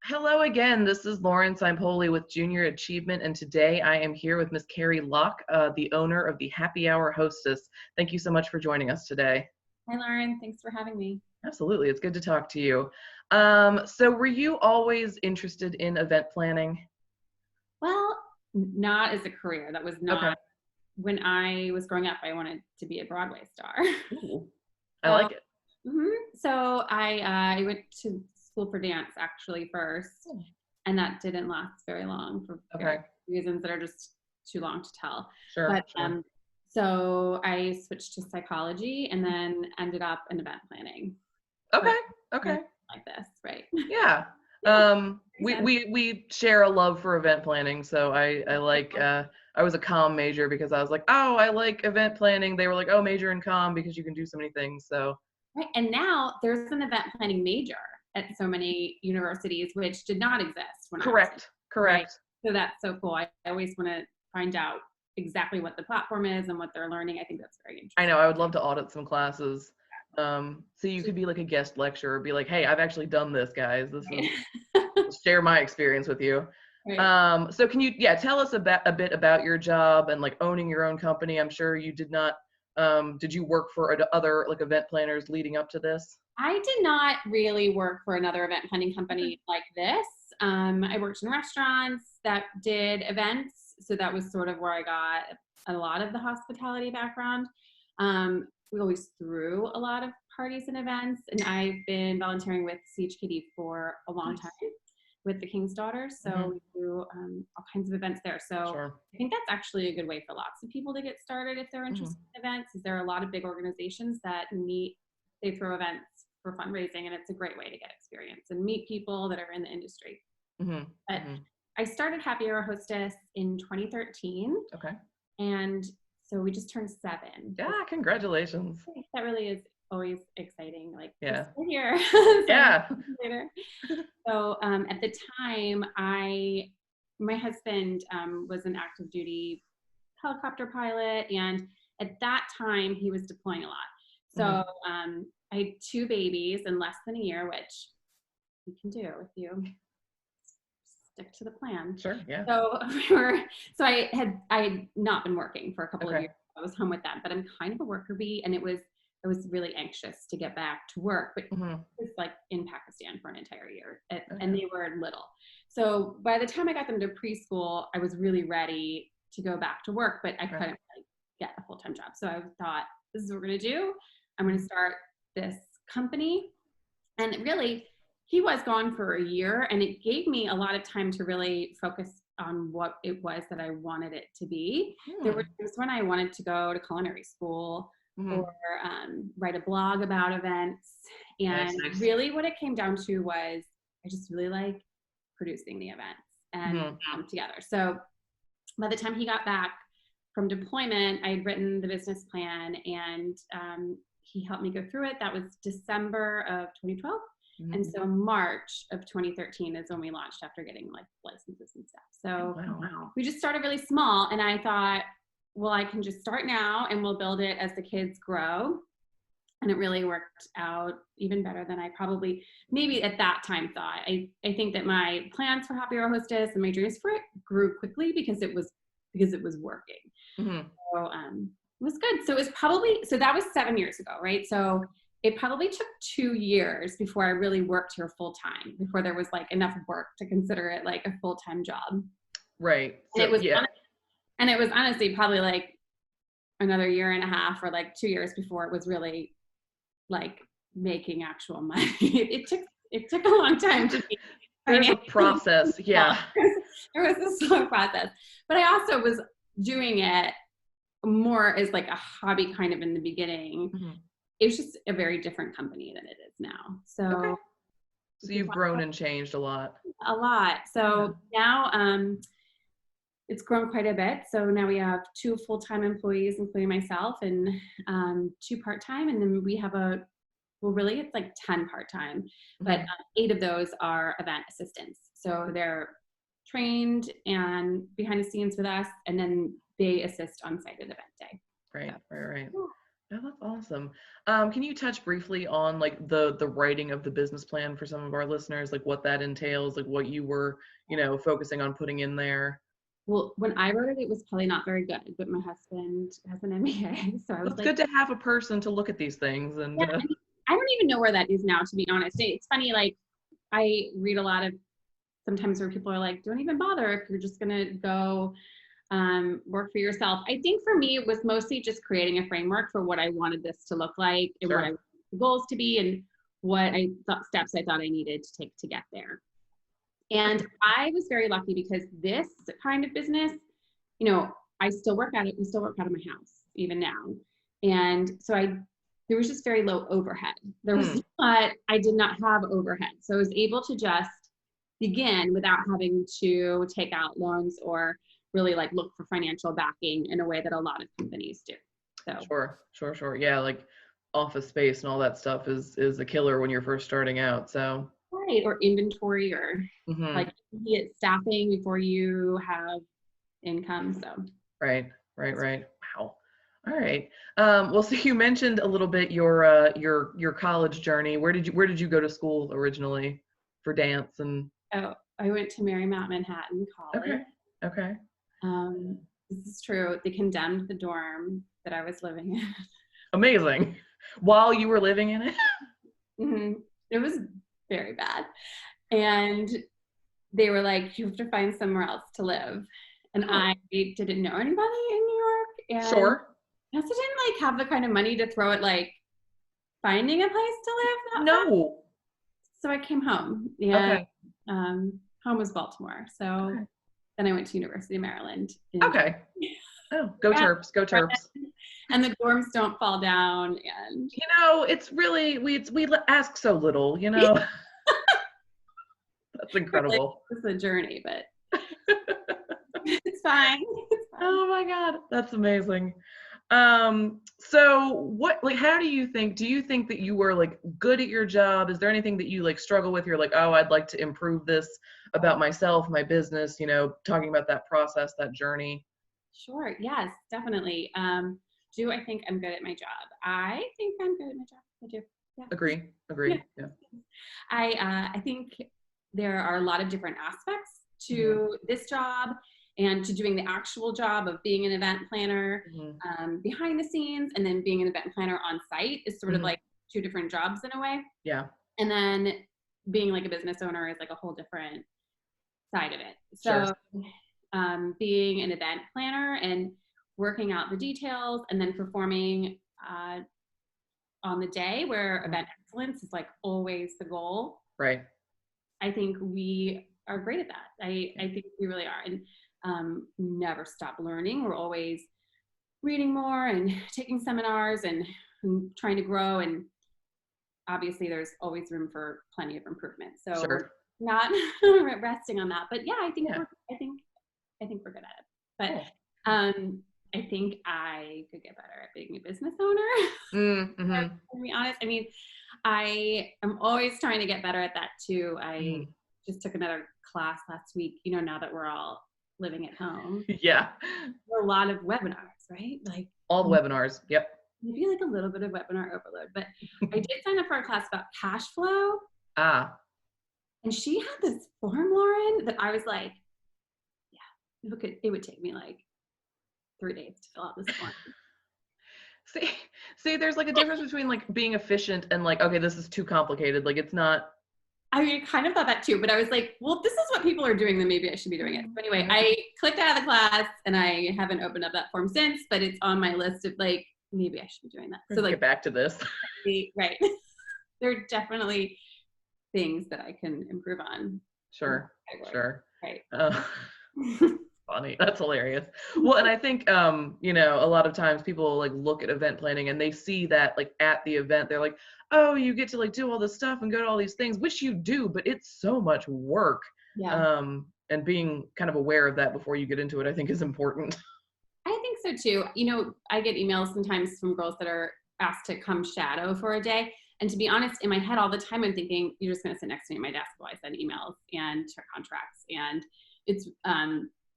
Hello again. This is Lauren Simpoli with Junior Achievement, and today I am here with Miss Carrie Lauck, the owner of the Happy Hour Hostess. Thank you so much for joining us today. Hi, Lauren. Thanks for having me. Absolutely. It's good to talk to you. So were you always interested in event planning? Well, not as a career. That was Okay. not when I was growing up. I wanted to be a Broadway star. Ooh, I So, like it. so I went to school for dance actually first, Hmm. and that didn't last very long for Okay. various reasons that are just too long to tell. Sure, But sure. so I switched to psychology and then ended up in event planning. So Okay. yeah, Okay. like this, right? Yeah. Yeah. We, Makes we we share a love for event planning, so I like I was a comm major because I was like, oh, I like event planning. They were like, oh, major in comm because you can do so many things. So Right. And now there's an event planning major at so many universities, which did not exist when I was in, correct, right. correct. So that's so cool. I always want to find out exactly what the platform is and what they're learning. I think that's very I interesting. know I would love to audit some classes. So you could be like a guest lecturer, be like, hey, I've actually done this, guys. This is Right. share my experience with you. Right. So can you, yeah, tell us a bit about your job and like owning your own company? I'm sure you did not. Did you work for other like event planners leading up to this? I did not really work for another event planning Okay. company like this. I worked in restaurants that did events. So that was sort of where I got a lot of the hospitality background. We always threw a lot of parties and events, and I've been volunteering with CHKD for a long time Nice. with the King's Daughters. So Hmm. we do all kinds of events there. So Sure. I think that's actually a good way for lots of people to get started if they're Hmm. interested in events. Is there are a lot of big organizations that meet, they throw events for fundraising, and it's a great way to get experience and meet people that are in the industry. Hmm. But Hmm. I started Happy Hour Hostess in 2013, Okay. and so we just turned 7 this. Yeah, congratulations. That really is always exciting. Like we're Yeah. still here 7 Yeah. years later. So at the time, my husband was an active duty helicopter pilot, and at that time he was deploying a lot. Hmm. So I had 2 babies in less than a year, which you can do if you stick to the plan. Sure. Yeah. So we were, so I had not been working for a couple of Okay. years. I was home with them, but I'm kind of a worker bee, and I was really anxious to get back to work, but Hmm. I was like in Pakistan for an entire year, and Okay. they were little. So by the time I got them to preschool, I was really ready to go back to work, but I Okay. couldn't like get a full-time job. So I thought, this is what we're gonna do. I'm gonna start this company. And really, he was gone for a year, and it gave me a lot of time to really focus on what it was that I wanted it to be. There were Hmm. times when I wanted to go to culinary school or Hmm. write a blog about events. Nice. And Nice. really, what it came down to was I just really like producing the events and Hmm. together. So by the time he got back from deployment, I had written the business plan, and he helped me go through it. That was December of 2012. And Hmm. so March of 2013 is when we launched after getting like licenses and stuff. So Wow. we just started really small, and I thought, well, I can just start now and we'll build it as the kids grow. And it really worked out even better than I probably maybe at that time thought. I think that my plans for Happy Hour Hostess and my dreams for it grew quickly because it was working. Hmm. So it was good. So it was probably, so that was 7 years ago, right? So it probably took 2 years before I really worked here full time, before there was like enough work to consider it like a full time job. Right. And So yeah. it was honestly probably like another year and a half or like 2 years before it was really like making actual money. It took a long time to be There's a financially process. stable. Yeah. There was a slow process, but I also was doing it more as like a hobby kind of in the beginning. Hmm. It was just a very different company than it is now. Okay. So we So can you've talk grown and changed a lot. a lot. Yeah. So now it's grown quite a bit. So now we have 2 full-time employees, including myself, and 2 part-time. And then we have well, really, it's like 10 part-time, but Hmm. 8 of those are event assistants. So they're trained and behind the scenes with us, and then they assist on site at event day. So, Right. Right. Right. yeah. Oh, that's awesome. Can you touch briefly on like the writing of the business plan for some of our listeners, like what that entails, like what you were, focusing on putting in there? Well, when I wrote it, it was probably not very good, but my husband has an MBA. So I Well, was it's like, good to have a person to look at these things and yeah, I don't even know where that is now, to be honest. It's funny, like I read a lot of sometimes where people are like, don't even bother if you're just going to go work for yourself. I think for me, it was mostly just creating a framework for what I wanted this to look like and what I sure. wanted the goals to be and what I thought steps I thought I needed to take to get there. And I was very lucky because this kind of business, you know, I still work at it. We still work out of my house even now. And so there was just very low overhead. There was not, I did not have overhead. So I was able to just begin without having to take out loans or really like look for financial backing in a way that a lot of companies do. So Sure. Yeah, like office space and all that stuff is a killer when you're first starting out. So right, or inventory or hmm like immediate staffing before you have income. So right. Wow. All right. Well, so you mentioned a little bit your college journey. Where did you go to school originally for dance and oh, I went to Marymount Manhattan College. okay. Okay. This is true. They condemned the dorm that I was living in. Amazing. While you were living in it? It was very bad. And they were like, you have to find somewhere else to live. And Oh, I didn't know anybody in New York. And sure. I also didn't like have the kind of money to throw at like finding a place to live that fast. No. So I came home and Okay. home was Baltimore. So Okay. then I went to University of Maryland in Okay. Oh, go yeah. Terps, go Terps. And the dorms don't fall down and It's really we ask so little, That's really incredible. it's a journey, but it's fine. It's fine. Oh my God, that's amazing. So how do you think that you were like good at your job? Is there anything that you like struggle with? You're like, oh, I'd like to improve this about myself, my business, talking about that process, that journey. Sure. Yes, definitely. Do I think I'm good at my job? I think I'm good at my job. I do. Yeah. Agree. Yeah. Yeah. I think there are a lot of different aspects hmm to this job and to doing the actual job of being an event planner hmm behind the scenes, and then being an event planner on site is sort of hmm like two different jobs in a way. Yeah, And then being like a business owner is like a whole different side of it. sure. So being an event planner and working out the details and then performing on the day where Mhm. event excellence is like always the goal. Right. I think we are great at that. I think we really are. And never stop learning. We're always reading more and taking seminars and trying to grow. And obviously there's always room for plenty of improvement. So we're Sure. not resting on that. But yeah, Yeah. I think we're good at it. But Cool. I think I could get better at being a business owner. Mm-hmm. To be honest, I mean, I am always trying to get better at that too. I hmm just took another class last week. Now that we're all living at home, Yeah. a lot of webinars, right? Like All the webinars. Yep. maybe like a little bit of webinar overload. But I did sign up for a class about cash flow, Ah. and she had this form, Lauren, that I was like, yeah, it would take me like 3 days to fill out this form. See, there's like a difference between like being efficient and like, okay, this is too complicated. Like it's not. I mean, I kind of thought that too, but I was like, well, this is what people are doing, then maybe I should be doing it. So anyway, I clicked out of the class and I haven't opened up that form since, but it's on my list of like, maybe I should be doing that. So like, Get back to this. right. There are definitely things that I can improve on. Sure. Right. Funny. That's hilarious. Well, and I think a lot of times people like look at event planning and they see that like at the event, they're like, oh, you get to like do all this stuff and go to all these things, which you do, but it's so much work. Yeah. And being kind of aware of that before you get into it, I think is important. I think so too. I get emails sometimes from girls that are asked to come shadow for a day. And to be honest, in my head all the time, I'm thinking, you're just going to sit next to me at my desk while I send emails and check contracts. And it's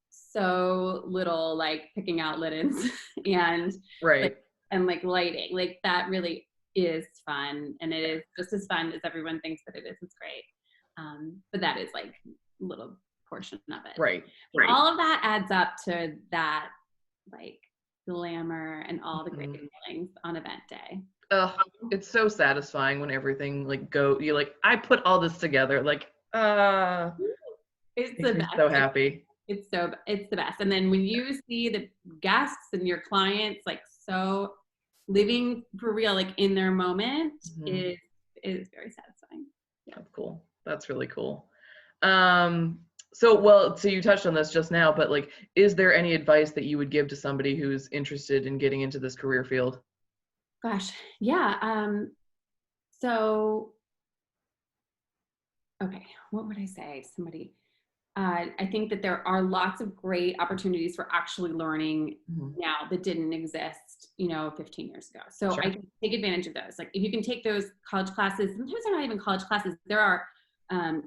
so little like picking out linens and Right. like and like lighting. Like that really is fun, and it is just as fun as everyone thinks that it is. It's great. But that is like a little portion of it. Right. All of that adds up to that like glamour and all the great feelings on event day. It's so satisfying when everything like you're like, I put all this together. Like, it's makes the me best. so happy. It's the best. And then when you see the guests and your clients like so living for real, like in their moment, it is very satisfying. Yeah. That's cool. That's really cool. So you touched on this just now, but like, is there any advice that you would give to somebody who's interested in getting into this career field? Gosh, yeah. So, okay, what would I say? I think that there are lots of great opportunities for actually learning now that didn't exist, 15 years ago. So I think take advantage of those. Like if you can take those college classes, sometimes they're not even college classes. There are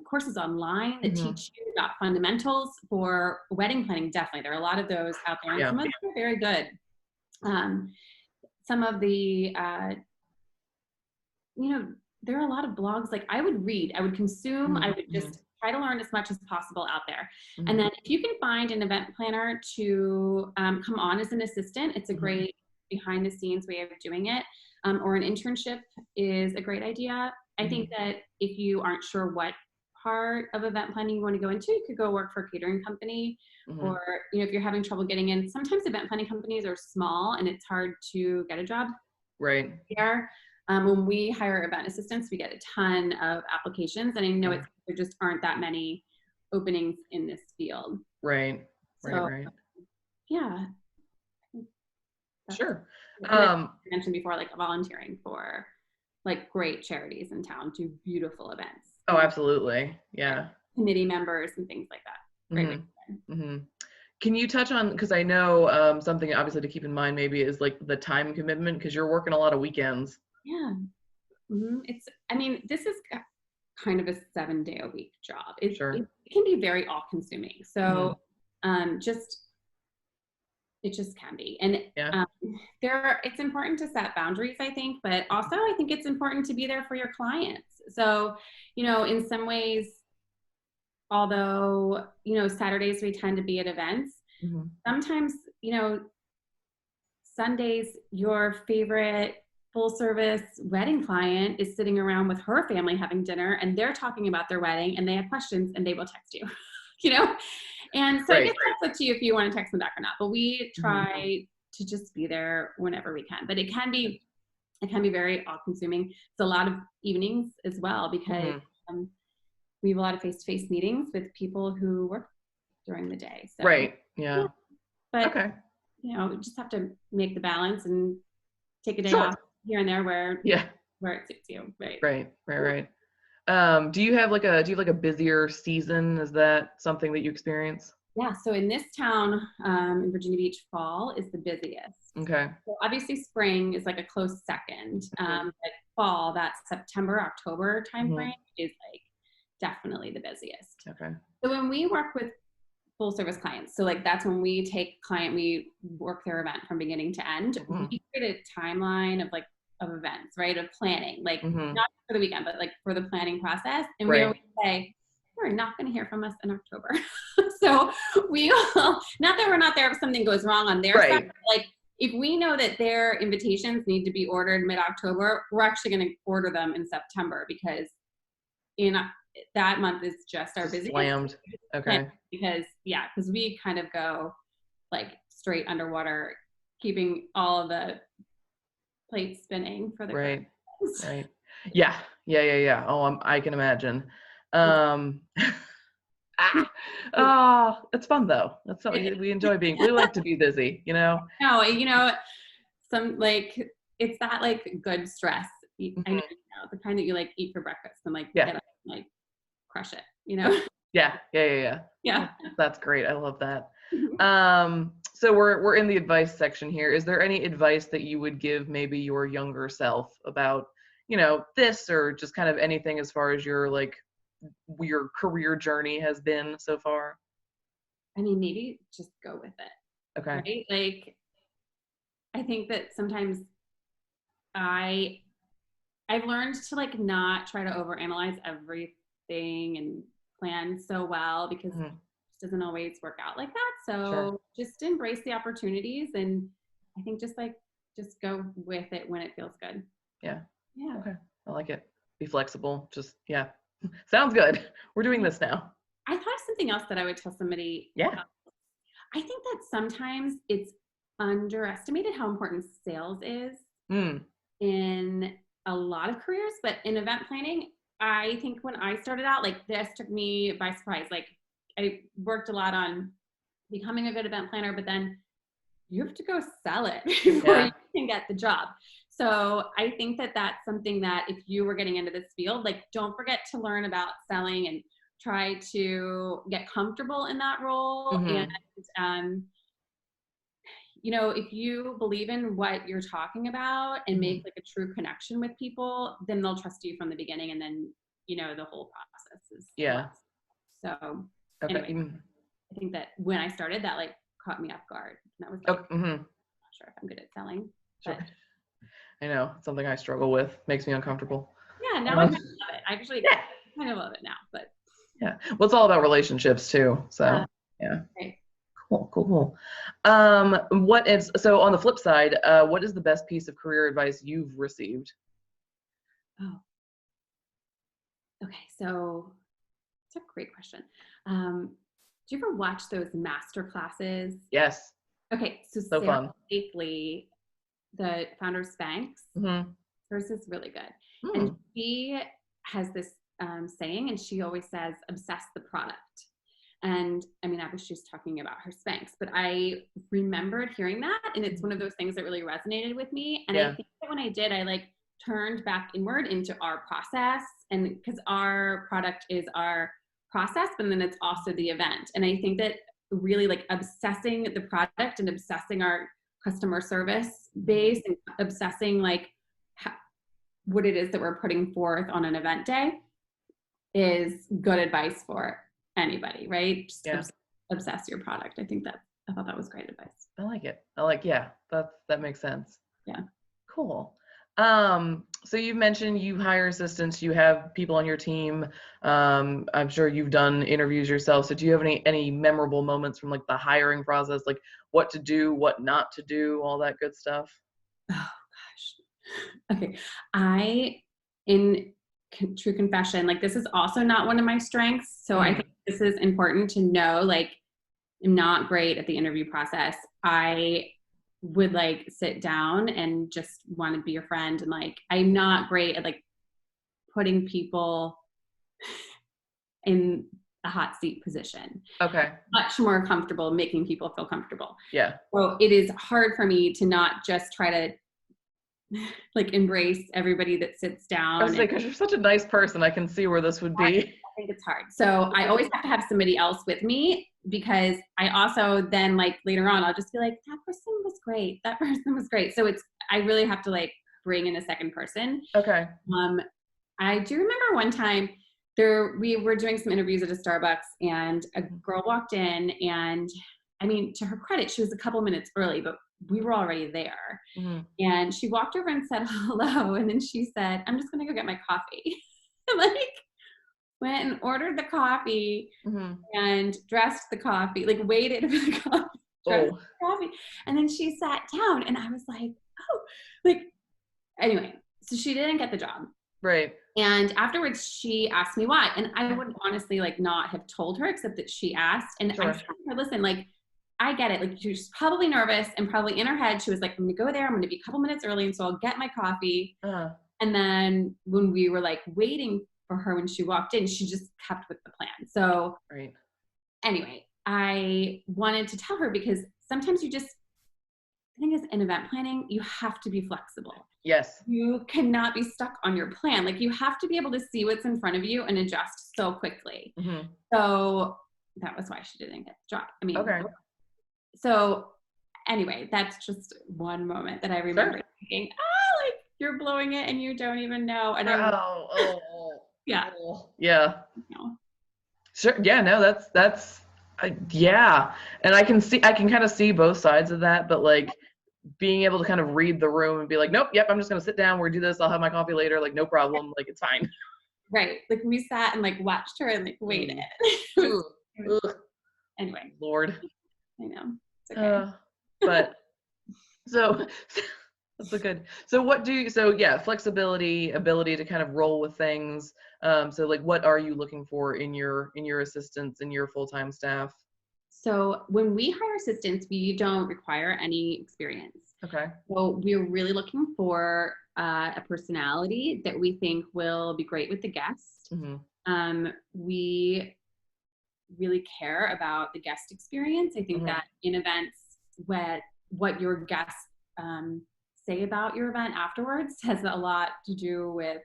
courses online that teach you about fundamentals for wedding planning. Definitely. There are a lot of those out there, and some of them are very good. Some of the, there are a lot of blogs. Like I would read, I would consume, I would just try to learn as much as possible out there. And then if you can find an event planner to come on as an assistant, it's a great behind the scenes way of doing it. Or an internship is a great idea. I think that if you aren't sure what part of event planning you want to go into, you could go work for a catering company, or if you're having trouble getting in, sometimes event planning companies are small and it's hard to get a job there. When we hire event assistants, we get a ton of applications, and I know there just aren't that many openings in this field. Right. Yeah. Sure. I mentioned before, like volunteering for like great charities in town, do beautiful events. Oh, absolutely. Yeah. Committee members and things like that. Great. Can you touch on, because I know something obviously to keep in mind maybe is like the time commitment, because you're working a lot of weekends. Yeah. This is kind of a 7-day-a-week job. It can be very all-consuming. So it just can be. And it's important to set boundaries, I think, but also I think it's important to be there for your clients. So, in some ways, although, Saturdays we tend to be at events, sometimes, Sundays, your favorite full service wedding client is sitting around with her family having dinner, and they're talking about their wedding and they have questions and they will text you, And so I guess that's up to you if you want to text them back or not, but we try to just be there whenever we can. But it can be very all consuming. It's a lot of evenings as well, because we have a lot of face-to-face meetings with people who work during the day. So, But, we just have to make the balance and take a day off here and there where it suits you. Right. Do you have like a busier season? Is that something that you experience? Yeah. So in this town, in Virginia Beach, fall is the busiest. Okay. So obviously spring is like a close second. But fall, that September, October timeframe is like definitely the busiest. Okay. So when we work with full service clients, so like that's when we we work their event from beginning to end. We create a timeline of events, right? Of planning, like not for the weekend, but like for the planning process. And we always say, you're not going to hear from us in October. So we will, not that we're not there if something goes wrong on their side, but like if we know that their invitations need to be ordered mid-October, we're actually going to order them in September, because that month is just our busiest. Slammed. Okay. Because we kind of go like straight underwater, keeping all of the plates spinning for the right. Yeah. Oh, I can imagine. It's fun though. That's something we enjoy being. We like to be busy, No, some like it's that like good stress. I know, the kind that you like eat for breakfast and like get up and like crush it. Yeah. That's great. I love that. So we're in the advice section here. Is there any advice that you would give maybe your younger self about, this, or just kind of anything as far as your career journey has been so far? I mean, maybe just go with it. Okay. Right? Like, I think that sometimes I've learned to like not try to overanalyze everything and plan so well, because it doesn't always work out like that. So just embrace the opportunities, and I think just go with it when it feels good. Yeah. Yeah. Okay. I like it. Be flexible. Just, yeah. Sounds good. We're doing this now. I thought of something else that I would tell somebody. Yeah. I think that sometimes it's underestimated how important sales is in a lot of careers, but in event planning, I think when I started out, like this took me by surprise. Like I worked a lot on becoming a good event planner, but then you have to go sell it before you can get the job. So I think that that's something that if you were getting into this field, like don't forget to learn about selling and try to get comfortable in that role. And you know, if you believe in what you're talking about and make like a true connection with people, then they'll trust you from the beginning, and then, you know, the whole process is so anyway, I think that when I started, that like caught me off guard. And that was like, I'm not sure if I'm good at selling. But I know, it's something I struggle with. Makes me uncomfortable. Yeah, now I kind of love it. I actually kind of love it now, but well, it's all about relationships too. So Right. Cool. So on the flip side, what is the best piece of career advice you've received? Oh, okay. So it's a great question. Do you ever watch those master classes? Yes. Okay, so Sarah fun. Blakely, the founder of Spanx, hers is really good. And she has this saying, and she always says, obsess the product. And I mean, obviously she's talking about her Spanx, but I remembered hearing that, and it's one of those things that really resonated with me. And I think that when I did, I like turned back inward into our process, and because our product is our process, but then it's also the event. And I think that really like obsessing the product and obsessing our customer service base and obsessing like what it is that we're putting forth on an event day is good advice for anybody, right? Just obsess your product. I thought that was great advice. I like it. That makes sense. Yeah. Cool. So you've mentioned you hire assistants, you have people on your team. I'm sure you've done interviews yourself. So do you have any memorable moments from like the hiring process, like what to do, what not to do, all that good stuff? Oh gosh. Okay. In true confession, like this is also not one of my strengths. So I think this is important to know, like I'm not great at the interview process. I would like sit down and just want to be your friend. And like, I'm not great at like putting people in a hot seat position. Okay. Much more comfortable making people feel comfortable. Yeah. So it is hard for me to not just try to like embrace everybody that sits down. I was like, because you're such a nice person, I can see where this would be. I think it's hard. So I always have to have somebody else with me, because I also then like later on, I'll just be like, that person was great. That person was great. So I really have to like bring in a second person. Okay. I do remember one time we were doing some interviews at a Starbucks, and a girl walked in, and I mean, to her credit, she was a couple minutes early, but we were already there. And she walked over and said hello. And then she said, I'm just going to go get my coffee. Like went and ordered the coffee and dressed the coffee, like waited for the coffee, dressed the coffee. And then she sat down, and I was like, oh, like, anyway, so she didn't get the job. Right. And afterwards she asked me why. And I would honestly like not have told her, except that she asked. And I said to her, listen, like, I get it. Like she was probably nervous, and probably in her head, she was like, I'm going to go there. I'm going to be a couple minutes early. And so I'll get my coffee. And then when we were like waiting for her, when she walked in, she just kept with the plan. So anyway, I wanted to tell her, because sometimes the thing is, in event planning, you have to be flexible. Yes. You cannot be stuck on your plan. Like you have to be able to see what's in front of you and adjust so quickly. So that was why she didn't get the job. I mean, so anyway, that's just one moment that I remember thinking, like you're blowing it and you don't even know. And yeah. Sure. Yeah, no, that's and I can kind of see both sides of that, but like being able to kind of read the room and be like, nope, yep, I'm just going to sit down. We're going to do this. I'll have my coffee later. Like, no problem. Like, it's fine. Right. Like we sat and like watched her and like waited. Ugh. Ugh. Anyway. Lord. I know. It's okay. But so that's so good. So what do you, so yeah, flexibility, ability to kind of roll with things. So like, what are you looking for in your assistants and your full-time staff? So when we hire assistants, we don't require any experience. Okay. So we're really looking for a personality that we think will be great with the guest. We really care about the guest experience. I think that in events, what your guests say about your event afterwards has a lot to do with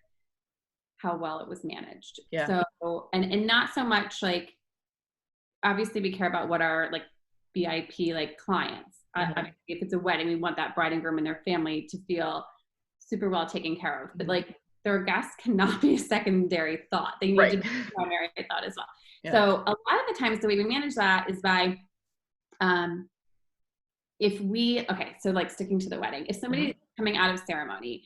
how well it was managed. Yeah. So, and not so much like, obviously we care about what our like VIP like clients. If it's a wedding, we want that bride and groom and their family to feel super well taken care of. But like their guests cannot be a secondary thought. They need to be a primary thought as well. Yeah. So a lot of the times the way we manage that is by so like sticking to the wedding. If somebody's coming out of ceremony,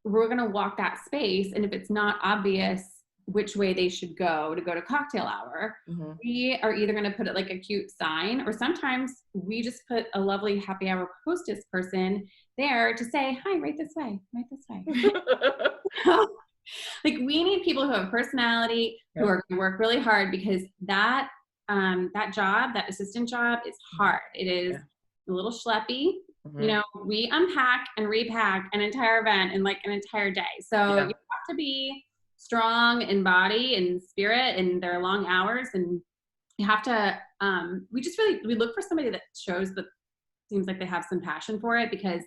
we're gonna walk that space, and if it's not obvious which way they should go to cocktail hour, we are either going to put it like a cute sign, or sometimes we just put a lovely happy hour hostess person there to say, hi, right this way. Like we need people who have personality, who are going to work really hard, because that job, that assistant job, is hard. It is a little schleppy. You know, we unpack and repack an entire event in like an entire day. So you have to be strong in body and spirit, and there are long hours, and you have to we look for somebody that shows that seems like they have some passion for it, because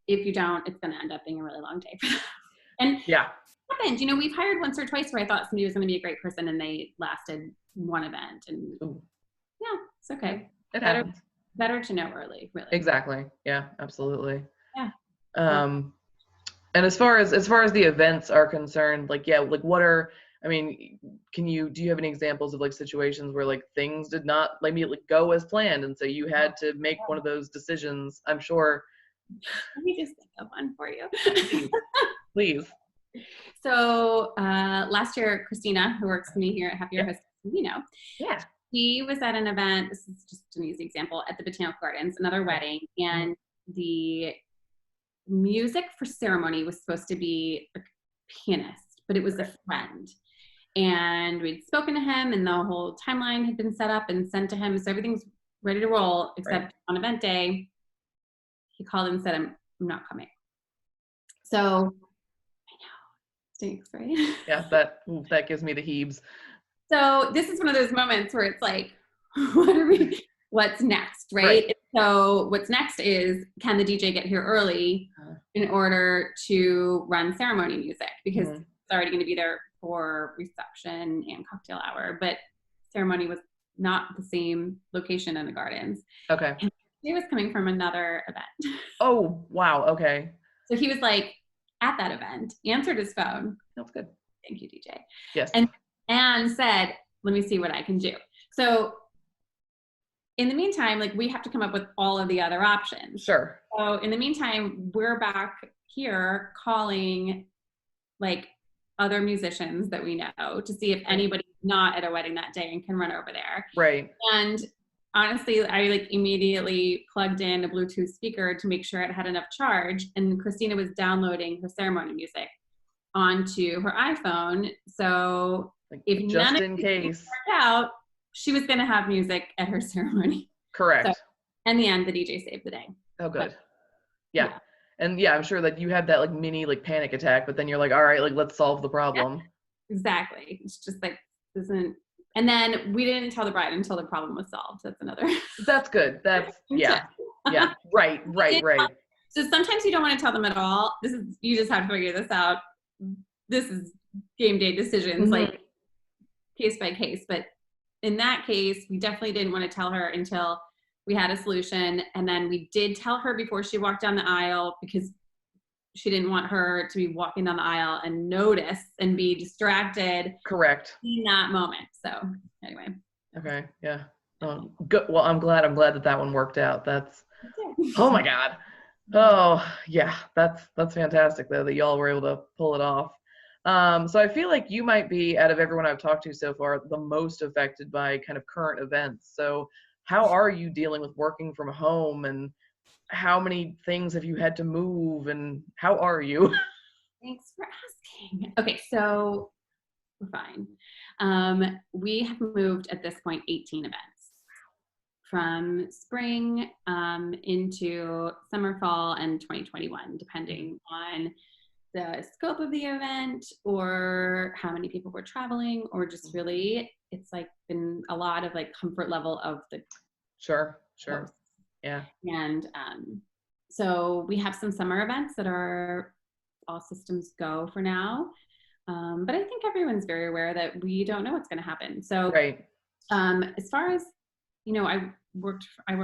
if you don't, it's going to end up being a really long day for them. And it happened, you know, we've hired once or twice where I thought somebody was going to be a great person and they lasted one event, and it's okay. It happens. Better to know early, really. Exactly. Yeah, absolutely. And as far as the events are concerned, like, like what are, I mean, do you have any examples of like situations where like things did not maybe like go as planned, and so you had to make one of those decisions? I'm sure. Let me just think of one for you. Please. So last year, Christina, who works with me here at Happy Hour Hostess, she was at an event, this is just an easy example, at the Botanical Gardens, another wedding, and the music for ceremony was supposed to be a pianist, but it was a friend. And we'd spoken to him, and the whole timeline had been set up and sent to him. So everything's ready to roll, except on event day, he called and said, I'm not coming. So I know, stinks, right? Yeah, that gives me the heebs. So this is one of those moments where it's like, what's next, right? So what's next is, can the DJ get here early in order to run ceremony music? Because it's already going to be there for reception and cocktail hour, but ceremony was not the same location in the gardens. Okay. And he was coming from another event. Oh, wow. Okay. So he was like at that event, answered his phone. That's good. Thank you, DJ. Yes. And said, let me see what I can do. So in the meantime, like we have to come up with all of the other options. Sure. So in the meantime, we're back here calling like other musicians that we know to see if anybody's not at a wedding that day and can run over there. Right. And honestly, I like immediately plugged in a Bluetooth speaker to make sure it had enough charge. And Christina was downloading her ceremony music onto her iPhone. So like, if just none in of case worked out, she was going to have music at her ceremony. Correct. So, in the end, the DJ saved the day. Oh, good. Yeah. And I'm sure that you had that like mini like panic attack, but then you're like, all right, like let's solve the problem. Yeah, exactly. It's just like and then we didn't tell the bride until the problem was solved. That's another. That's good. That's yeah. Right. So sometimes you don't want to tell them at all. You just have to figure this out. This is game day decisions, like case by case. But in that case, we definitely didn't want to tell her until we had a solution. And then we did tell her before she walked down the aisle, because she didn't want her to be walking down the aisle and notice and be distracted. Correct. In that moment. So anyway. Okay. Yeah. Good. Well, I'm glad that one worked out. That's Oh my God. Oh yeah, that's fantastic though that y'all were able to pull it off. So I feel like you might be, out of everyone I've talked to so far, the most affected by kind of current events. So how are you dealing with working from home, and how many things have you had to move, and how are you? Thanks for asking. Okay, so we're fine. We have moved at this point 18 events from spring into summer, fall, and 2021, depending on the scope of the event or how many people were traveling, or just really, it's like been a lot of like comfort level of the Sure, host. sure. Yeah. And so we have some summer events that are all systems go for now. But I think everyone's very aware that we don't know what's going to happen. So Right. as far as, I work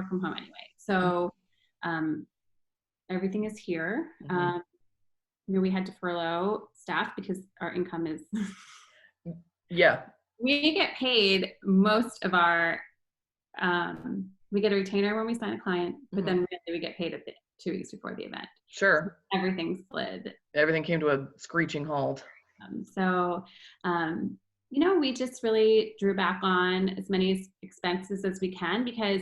from home anyway. So everything is here. Mhm. We had to furlough staff because our income is, Yeah. we get paid most of our, we get a retainer when we sign a client, but Mhm. then really we get paid at the 2 weeks before the event. So Sure. everything slid. Everything came to a screeching halt. So, we just really drew back on as many expenses as we can because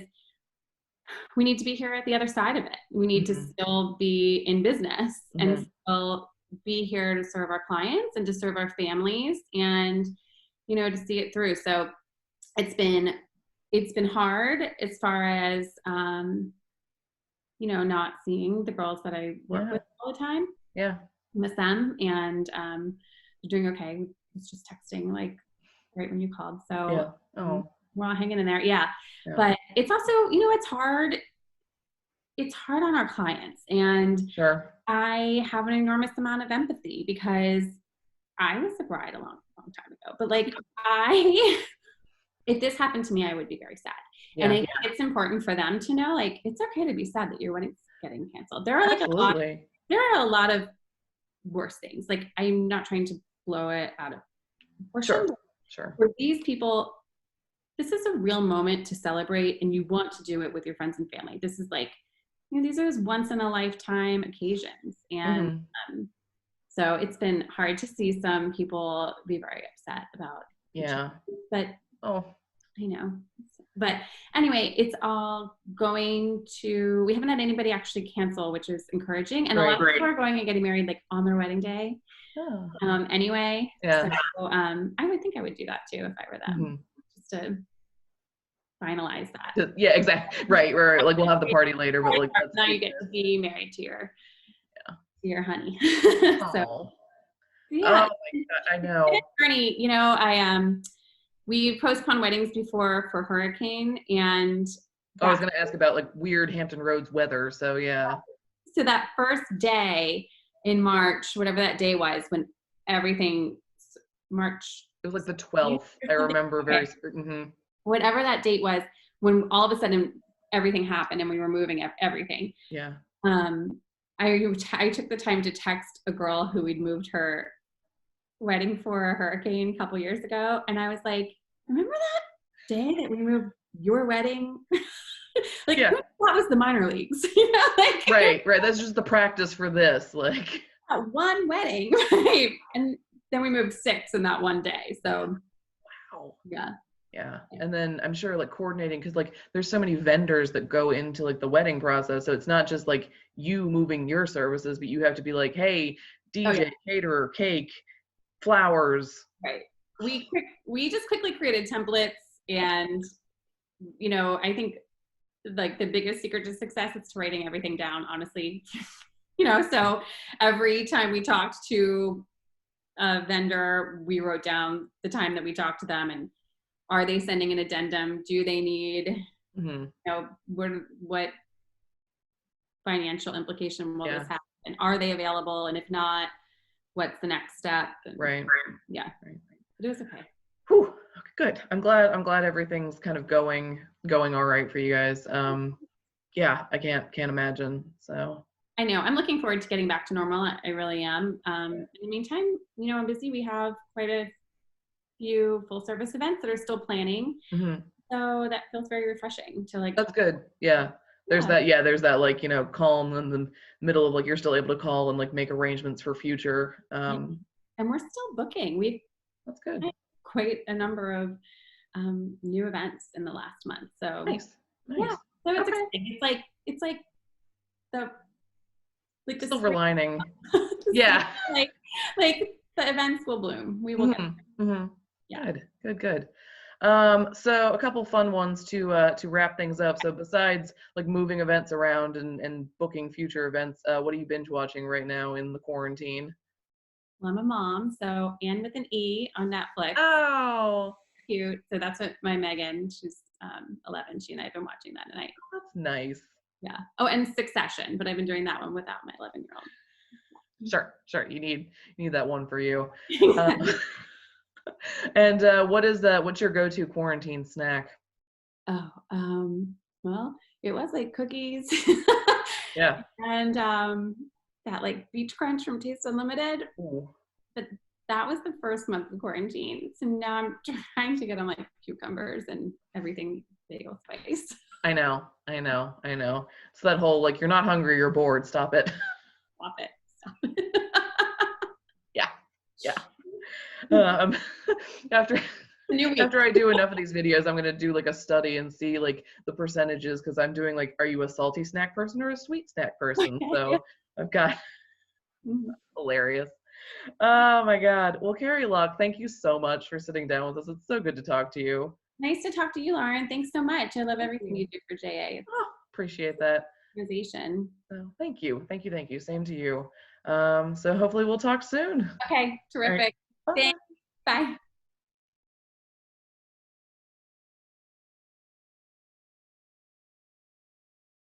we need to be here at the other side of it. We need to Mhm. still be in business and Mhm. still be here to serve our clients and to serve our families and, to see it through. So it's been hard as far as, not seeing the girls that I work Yeah. with all the time. Yeah. Miss them, and doing okay. I was just texting like right when you called, so Yeah. Oh. we're all hanging in there. Yeah, Yeah. but it's also, it's hard. It's hard on our clients, and Sure. I have an enormous amount of empathy because I was a bride a long, long time ago. But like if this happened to me, I would be very sad. And I Yeah. think it's important for them to know, like, it's okay to be sad that your wedding's getting canceled. There are Absolutely. a lot of worse things. Like, I'm not trying to blow it out of proportion. Sure. But Sure. for these people, this is a real moment to celebrate, and you want to do it with your friends and family. This is like, these are once in a lifetime occasions. And Mhm. so it's been hard to see some people be very upset about the Yeah. changes, but Oh. I know. But anyway, it's all going to, we haven't had anybody actually cancel, which is encouraging. And a lot of people are going and getting married like on their wedding day Oh. anyway. Yeah. So I would think I would do that too if I were them, Mhm. just to finalize that. Yeah, exactly. Right, right. Like we'll have the party later, but like that's Now good you get to be married to your honey. So Oh. yeah, Oh my God, I know. journey. We postponed weddings before for hurricane, and I was that gonna ask about like weird Hampton Roads weather, so yeah. so that first day in March, whatever that day was, when everything March It was like the 12th. I remember very certain. whatever that date was, when all of a sudden everything happened and we were moving everything. Yeah. Um, I took the time to text a girl who we'd moved her wedding for a hurricane a couple years ago, and I was like, remember that day that we moved your wedding? Like, Yeah. who thought was the minor leagues? Like, Right, right. That's just the practice for this. Like, one wedding, right? And then we moved 6 in that one day. So wow. yeah. Yeah. And then I'm sure like coordinating, because like there's so many vendors that go into like the wedding process. So it's not just like you moving your services, but you have to be like, hey, Oh yeah. DJ, caterer, cake, flowers. Right. We just quickly created templates, and I think like the biggest secret to success is to writing everything down, honestly. So every time we talked to a vendor, we wrote down the time that we talked to them, and are they sending an addendum? Do they need, Mm-hmm. what financial implication will Yeah. this have? And are they available? And if not, what's the next step? And Right. yeah, Right. but it was okay. Whew. Okay, good. I'm glad everything's kind of going all right for you guys. Yeah, I can't imagine. So I know. I'm looking forward to getting back to normal. I really am. In the meantime, I'm busy. We have quite a few full service events that are still planning. mhm. So that feels very refreshing to like, That's good. Yeah. There's Yeah. that, there's that like, calm in the middle of like you're still able to call and like make arrangements for future. Yeah. And we're still booking. We've That's good. had quite a number of new events in the last month. So Nice. yeah, Nice. so it's Okay. exciting. It's like the the Silver spring, lining. the spring, Yeah. like the events will bloom. We will get Mm-hmm. Mm-hmm. yeah. Good. Good. Good. So a couple fun ones to wrap things up. So besides like moving events around and booking future events, what are you binge watching right now in the quarantine? Well, I'm a mom, so Anne with an E on Netflix. Oh, Cute. So that's what my Megan, she's 11. She and I have been watching that tonight. that's nice. Yeah. Oh, and Succession, but I've been doing that one without my 11-year-old. Sure, sure. You need that one for you. Um, and what's your go-to quarantine snack? Oh, well, it was like cookies Yeah. and that like beach crunch from Taste Unlimited. Ooh. But that was the first month of quarantine. So now I'm trying to get on like cucumbers and everything bagel spice. I know, I know, I know. So that whole like you're not hungry, you're bored. Stop it. Stop it. Stop it. Yeah, yeah. Um, after The new week. after I do enough of these videos, I'm gonna do like a study and see like the percentages because I'm doing like, are you a salty snack person or a sweet snack person? So I've got hilarious. Oh my God. Well, Carrie Lauck, thank you so much for sitting down with us. It's so good to talk to you. Nice to talk to you, Lauren. Thanks so much. I love Thank everything you. you do for JA. It's Oh, appreciate that. an organization. So, thank you. Thank you. Thank you. Same to you. So hopefully we'll talk soon. Okay, All right. terrific. Bye. Thanks. Bye.